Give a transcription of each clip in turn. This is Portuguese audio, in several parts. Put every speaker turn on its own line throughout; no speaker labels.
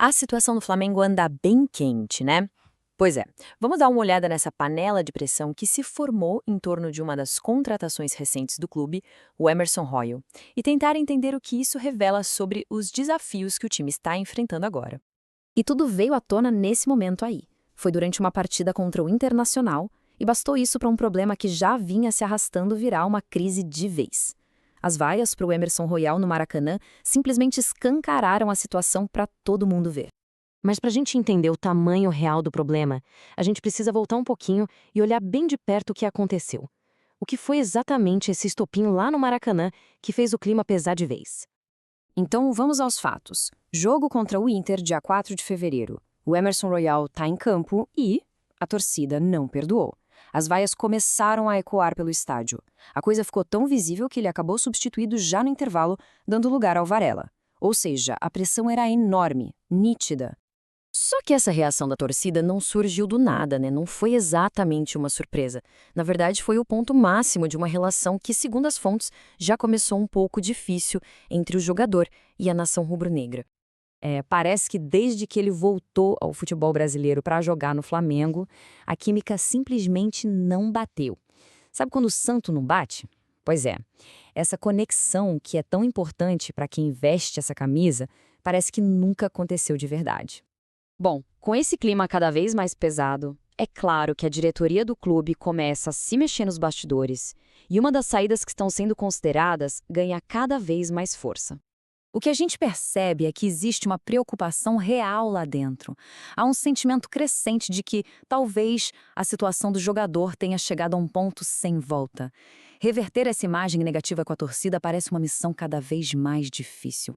A situação do Flamengo anda bem quente, né? Pois é, vamos dar uma olhada nessa panela de pressão que se formou em torno de uma das contratações recentes do clube, o Emerson Royal, e tentar entender o que isso revela sobre os desafios que o time está enfrentando agora.
E tudo veio à tona nesse momento aí. Foi durante uma partida contra o Internacional, e bastou isso para um problema que já vinha se arrastando virar uma crise de vez. As vaias para o Emerson Royal no Maracanã simplesmente escancararam a situação para todo mundo ver. Mas para a gente entender o tamanho real do problema, a gente precisa voltar um pouquinho e olhar bem de perto o que aconteceu. O que foi exatamente esse estopim lá no Maracanã que fez o clima pesar de vez?
Então vamos aos fatos. Jogo contra o Inter, dia 4 de fevereiro. O Emerson Royal está em campo e a torcida não perdoou. As vaias começaram a ecoar pelo estádio. A coisa ficou tão visível que ele acabou substituído já no intervalo, dando lugar ao Varela. Ou seja, a pressão era enorme, nítida.
Só que essa reação da torcida não surgiu do nada, né? Não foi exatamente uma surpresa. Na verdade, foi o ponto máximo de uma relação que, segundo as fontes, já começou um pouco difícil entre o jogador e a nação rubro-negra. Parece que desde que ele voltou ao futebol brasileiro para jogar no Flamengo, a química simplesmente não bateu. Sabe quando o santo não bate? Pois é, essa conexão que é tão importante para quem veste essa camisa, parece que nunca aconteceu de verdade. Bom, com esse clima cada vez mais pesado, é claro que a diretoria do clube começa a se mexer nos bastidores e uma das saídas que estão sendo consideradas ganha cada vez mais força.
O que a gente percebe é que existe uma preocupação real lá dentro. Há um sentimento crescente de que, talvez, a situação do jogador tenha chegado a um ponto sem volta. Reverter essa imagem negativa com a torcida parece uma missão cada vez mais difícil.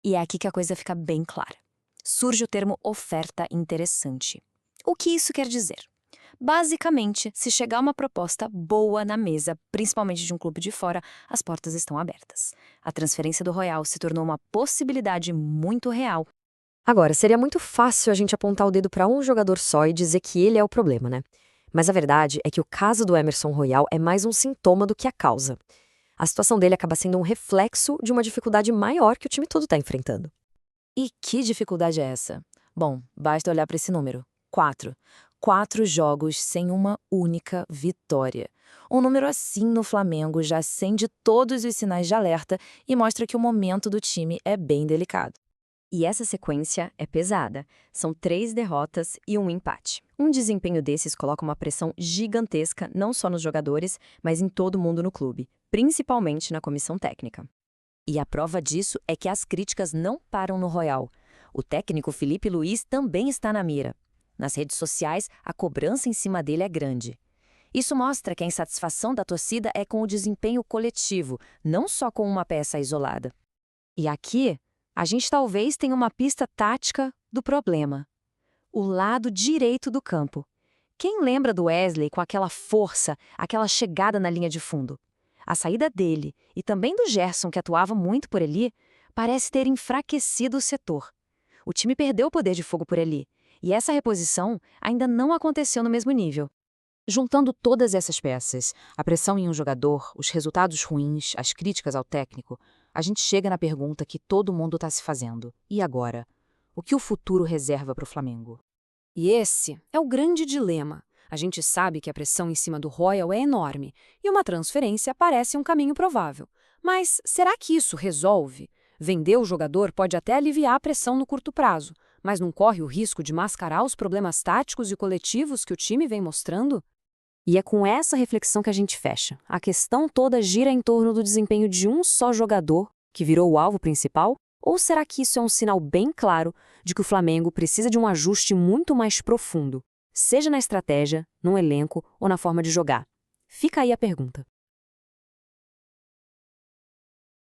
E é aqui que a coisa fica bem clara. Surge o termo oferta interessante. O que isso quer dizer? Basicamente, se chegar uma proposta boa na mesa, principalmente de um clube de fora, as portas estão abertas. A transferência do Royal se tornou uma possibilidade muito real.
Agora, seria muito fácil a gente apontar o dedo para um jogador só e dizer que ele é o problema, né? Mas a verdade é que o caso do Emerson Royal é mais um sintoma do que a causa. A situação dele acaba sendo um reflexo de uma dificuldade maior que o time todo está enfrentando.
E que dificuldade é essa? Bom, basta olhar para esse número. 4. 4 jogos sem uma única vitória. Um número assim no Flamengo já acende todos os sinais de alerta e mostra que o momento do time é bem delicado.
E essa sequência é pesada. São 3 derrotas e um empate. Um desempenho desses coloca uma pressão gigantesca não só nos jogadores, mas em todo mundo no clube, principalmente na comissão técnica. E a prova disso é que as críticas não param no Royal. O técnico Felipe Luiz também está na mira. Nas redes sociais, a cobrança em cima dele é grande. Isso mostra que a insatisfação da torcida é com o desempenho coletivo, não só com uma peça isolada. E aqui, a gente talvez tenha uma pista tática do problema. O lado direito do campo. Quem lembra do Wesley com aquela força, aquela chegada na linha de fundo? A saída dele, e também do Gerson, que atuava muito por ali, parece ter enfraquecido o setor. O time perdeu o poder de fogo por ali. E essa reposição ainda não aconteceu no mesmo nível. Juntando todas essas peças, a pressão em um jogador, os resultados ruins, as críticas ao técnico, a gente chega na pergunta que todo mundo está se fazendo. E agora? O que o futuro reserva para o Flamengo?
E esse é o grande dilema. A gente sabe que a pressão em cima do Royal é enorme e uma transferência parece um caminho provável. Mas será que isso resolve? Vender o jogador pode até aliviar a pressão no curto prazo, mas não corre o risco de mascarar os problemas táticos e coletivos que o time vem mostrando? E é com essa reflexão que a gente fecha. A questão toda gira em torno do desempenho de um só jogador, que virou o alvo principal? Ou será que isso é um sinal bem claro de que o Flamengo precisa de um ajuste muito mais profundo, seja na estratégia, no elenco ou na forma de jogar? Fica aí a pergunta.